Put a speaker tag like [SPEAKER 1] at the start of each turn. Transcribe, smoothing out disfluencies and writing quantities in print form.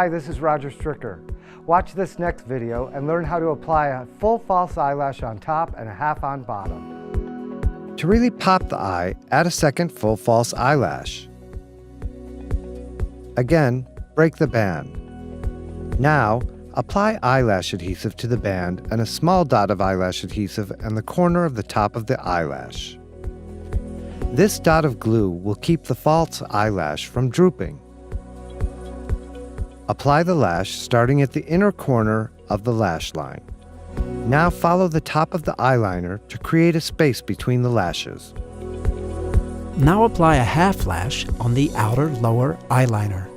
[SPEAKER 1] Hi, this is Roger Stricker. Watch this next video and learn how to apply a full false eyelash on top and a half on bottom. To really pop the eye, add a second full false eyelash. Again, break the band. Now, apply eyelash adhesive to the band and a small dot of eyelash adhesive in the corner of the top of the eyelash. This dot of glue will keep the false eyelash from drooping. Apply the lash starting at the inner corner of the lash line. Now follow the top of the eyeliner to create a space between the lashes.
[SPEAKER 2] Now apply a half lash on the outer lower eyeliner.